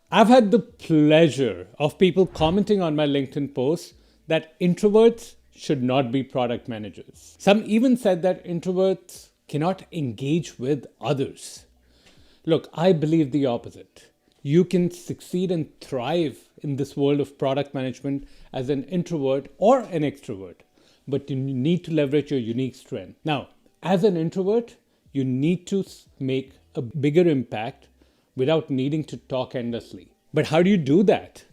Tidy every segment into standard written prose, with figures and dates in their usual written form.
I've had the pleasure of people commenting on my LinkedIn posts that introverts should not be product managers. Some even said that introverts cannot engage with others. Look, I believe the opposite. You can succeed and thrive in this world of product management as an introvert or an extrovert, but you need to leverage your unique strength. Now, as an introvert, you need to make a bigger impact without needing to talk endlessly. But how do you do that?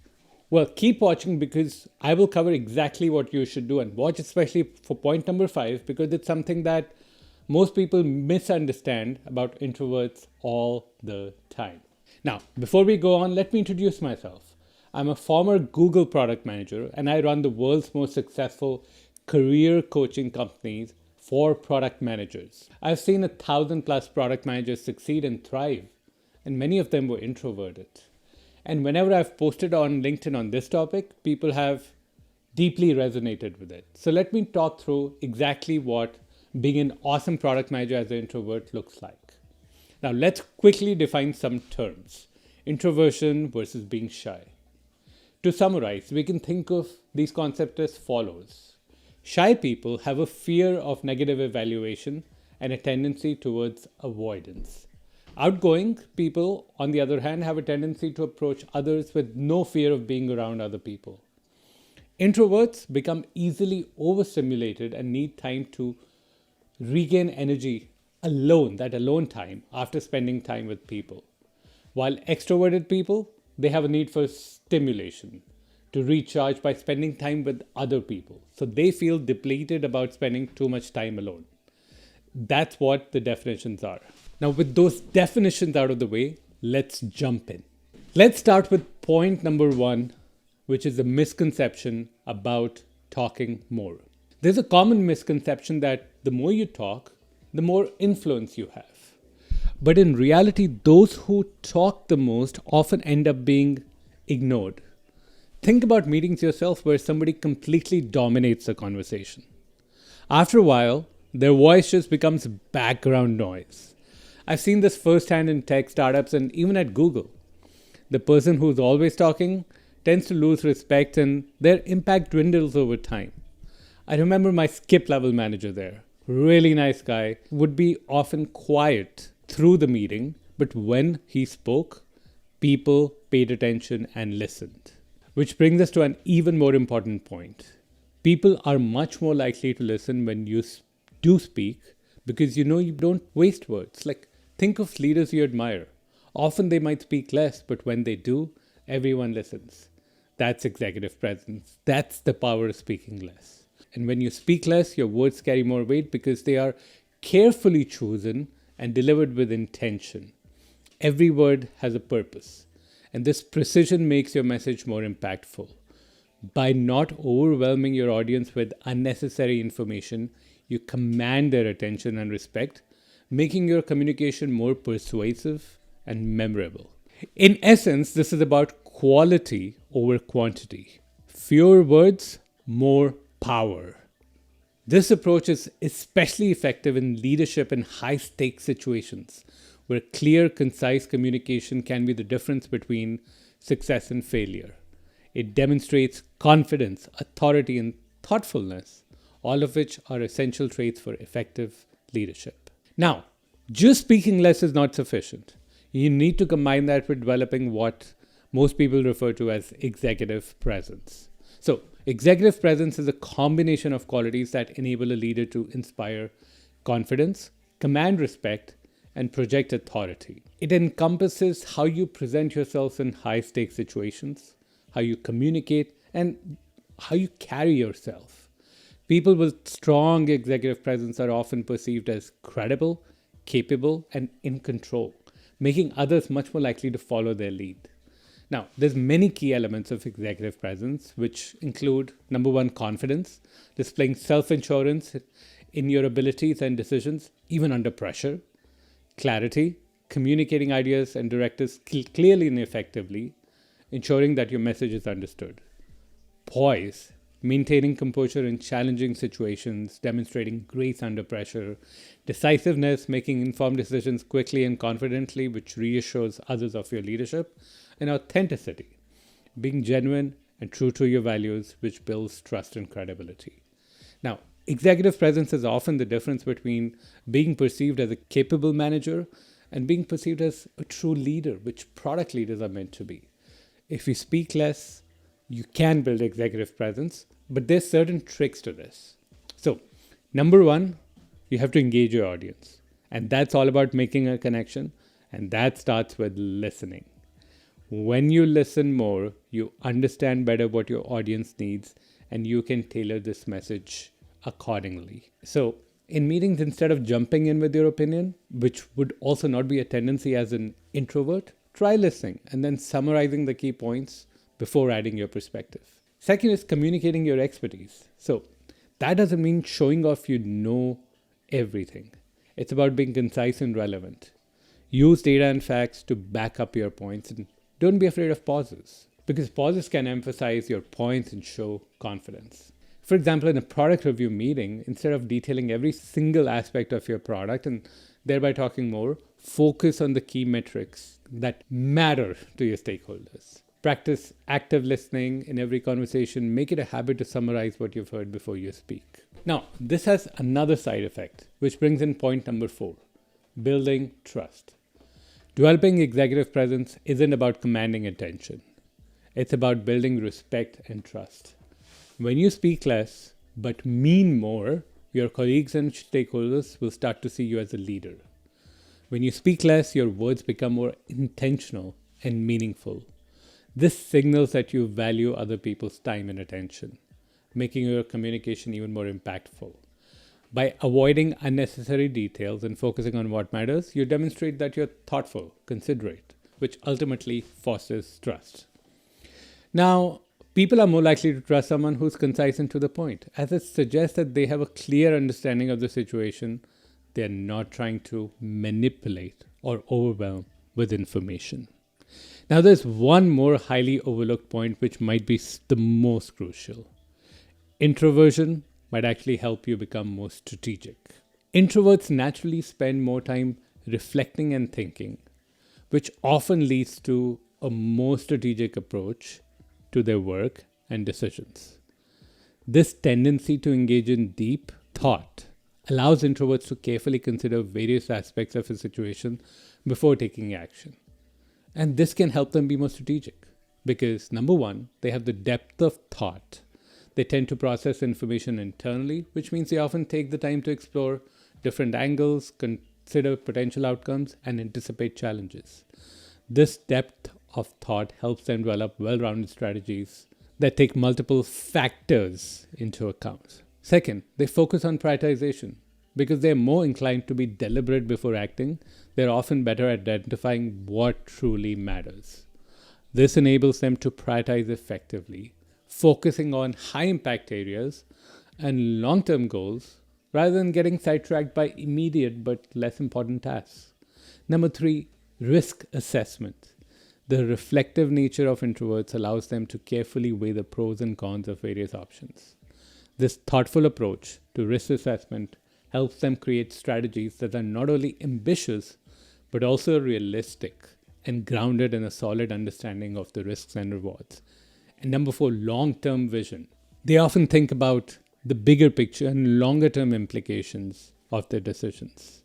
Well, keep watching because I will cover exactly what you should do, and watch especially for point number 5 because it's something that most people misunderstand about introverts all the time. Now, before we go on, let me introduce myself. I'm a former Google product manager and I run the world's most successful career coaching companies for product managers. I've seen 1,000 plus product managers succeed and thrive, and many of them were introverted. And whenever I've posted on LinkedIn on this topic, people have deeply resonated with it. So let me talk through exactly what being an awesome product manager as an introvert looks like. Now let's quickly define some terms. Introversion versus being shy. To summarize, we can think of these concepts as follows. Shy people have a fear of negative evaluation and a tendency towards avoidance. Outgoing people, on the other hand, have a tendency to approach others with no fear of being around other people. Introverts become easily overstimulated and need time to regain energy alone, that alone time, after spending time with people. While extroverted people, they have a need for stimulation to recharge by spending time with other people. So they feel depleted about spending too much time alone. That's what the definitions are. Now, with those definitions out of the way, let's jump in. Let's start with point number 1, which is a misconception about talking more. There's a common misconception that the more you talk, the more influence you have. But in reality, those who talk the most often end up being ignored. Think about meetings yourself where somebody completely dominates the conversation. After a while, their voice just becomes background noise. I've seen this firsthand in tech startups and even at Google. The person who's always talking tends to lose respect and their impact dwindles over time. I remember my skip level manager there, really nice guy, would be often quiet through the meeting, but when he spoke, people paid attention and listened. Which brings us to an even more important point. People are much more likely to listen when you do speak because you know you don't waste words. Like, think of leaders you admire. Often they might speak less, but when they do, everyone listens. That's executive presence. That's the power of speaking less. And when you speak less, your words carry more weight because they are carefully chosen and delivered with intention. Every word has a purpose, and this precision makes your message more impactful. By not overwhelming your audience with unnecessary information, you command their attention and respect, making your communication more persuasive and memorable. In essence, this is about quality over quantity. Fewer words, more power. This approach is especially effective in leadership in high-stakes situations, where clear, concise communication can be the difference between success and failure. It demonstrates confidence, authority, and thoughtfulness, all of which are essential traits for effective leadership. Now, just speaking less is not sufficient. You need to combine that with developing what most people refer to as executive presence. So, executive presence is a combination of qualities that enable a leader to inspire confidence, command respect, and project authority. It encompasses how you present yourself in high-stakes situations, how you communicate, and how you carry yourself. People with strong executive presence are often perceived as credible, capable, and in control, making others much more likely to follow their lead. Now, there's many key elements of executive presence, which include, number 1, confidence, displaying self-assurance in your abilities and decisions, even under pressure. Clarity, communicating ideas and directives clearly and effectively, ensuring that your message is understood. Poise, maintaining composure in challenging situations, demonstrating grace under pressure, decisiveness, making informed decisions quickly and confidently, which reassures others of your leadership, and authenticity, being genuine and true to your values, which builds trust and credibility. Now, executive presence is often the difference between being perceived as a capable manager and being perceived as a true leader, which product leaders are meant to be. If you speak less, you can build executive presence, but there's certain tricks to this. So, number one, you have to engage your audience. And that's all about making a connection. And that starts with listening. When you listen more, you understand better what your audience needs, and you can tailor this message accordingly. So, in meetings, instead of jumping in with your opinion, which would also not be a tendency as an introvert, try listening and then summarizing the key points before adding your perspective. Second is communicating your expertise. So, that doesn't mean showing off you know everything. It's about being concise and relevant. Use data and facts to back up your points, and don't be afraid of pauses, because pauses can emphasize your points and show confidence. For example, in a product review meeting, instead of detailing every single aspect of your product and thereby talking more, focus on the key metrics that matter to your stakeholders. Practice active listening in every conversation. Make it a habit to summarize what you've heard before you speak. Now, this has another side effect, which brings in point number 4, building trust. Developing executive presence isn't about commanding attention. It's about building respect and trust. When you speak less, but mean more, your colleagues and stakeholders will start to see you as a leader. When you speak less, your words become more intentional and meaningful. This signals that you value other people's time and attention, making your communication even more impactful. By avoiding unnecessary details and focusing on what matters, you demonstrate that you're thoughtful, considerate, which ultimately fosters trust. Now, people are more likely to trust someone who's concise and to the point, as it suggests that they have a clear understanding of the situation. They're not trying to manipulate or overwhelm with information. Now, there's one more highly overlooked point which might be the most crucial. Introversion might actually help you become more strategic. Introverts naturally spend more time reflecting and thinking, which often leads to a more strategic approach to their work and decisions. This tendency to engage in deep thought allows introverts to carefully consider various aspects of a situation before taking action. And this can help them be more strategic because, number one, they have the depth of thought. They tend to process information internally, which means they often take the time to explore different angles, consider potential outcomes, and anticipate challenges. This depth of thought helps them develop well-rounded strategies that take multiple factors into account. Second, they focus on prioritization. Because they're more inclined to be deliberate before acting, they're often better at identifying what truly matters. This enables them to prioritize effectively, focusing on high-impact areas and long-term goals rather than getting sidetracked by immediate but less important tasks. Number 3, risk assessment. The reflective nature of introverts allows them to carefully weigh the pros and cons of various options. This thoughtful approach to risk assessment helps them create strategies that are not only ambitious, but also realistic and grounded in a solid understanding of the risks and rewards. And number 4, long-term vision. They often think about the bigger picture and longer-term implications of their decisions.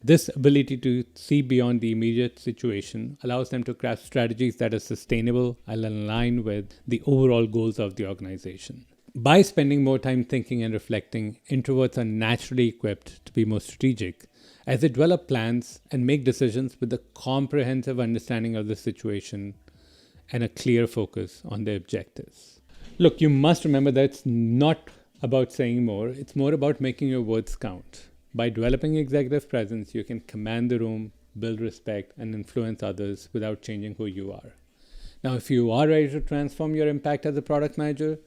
This ability to see beyond the immediate situation allows them to craft strategies that are sustainable and align with the overall goals of the organization. By spending more time thinking and reflecting, introverts are naturally equipped to be more strategic as they develop plans and make decisions with a comprehensive understanding of the situation and a clear focus on their objectives. Look, you must remember that it's not about saying more, it's more about making your words count. By developing executive presence, you can command the room, build respect, and influence others without changing who you are. Now, if you are ready to transform your impact as a product manager,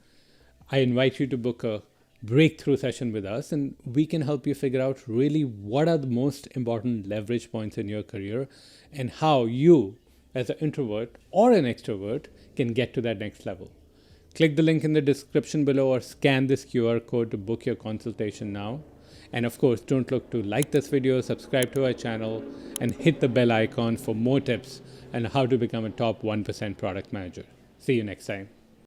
I invite you to book a breakthrough session with us, and we can help you figure out really what are the most important leverage points in your career and how you, as an introvert or an extrovert, can get to that next level. Click the link in the description below or scan this QR code to book your consultation now. And of course, don't look to like this video, subscribe to our channel, and hit the bell icon for more tips on how to become a top 1% product manager. See you next time.